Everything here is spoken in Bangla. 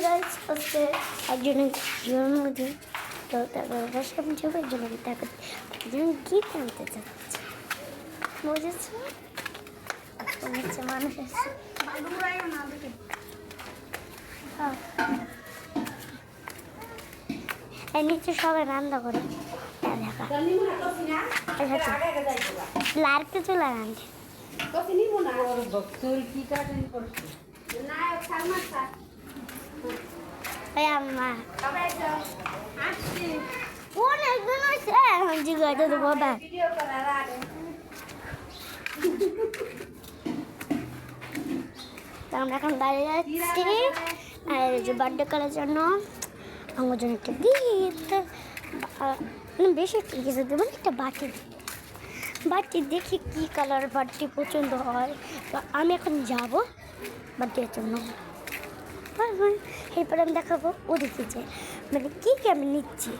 গাইস আজকে একজনের জন্মদিন, তো তার বাবার সামনে যাবে জন্য তাকে একজন গিফট আনতে চাচ্ছে, বুঝেছো? হচ্ছে মানুষ আছে এর নিচে সবাই রান্না করে লাইট কিছু লাগাচ্ছে আম্মা অনেকদিন হয়েছে এখন জিজ্ঞাসা দেবো আমরা এখন বাইরে যাচ্ছি আর যে বার্থডে করার জন্য আমার জন্য একটা গিফট, বেশি কিছু দেবো না, একটা বাটি বাটি দেখি কী কালার বাটি পছন্দ হয়। আমি এখন যাবো বার্থডের জন্য, এরপরে আমি দেখাবো ওদেরকে যে মানে কী আমি নিচ্ছি।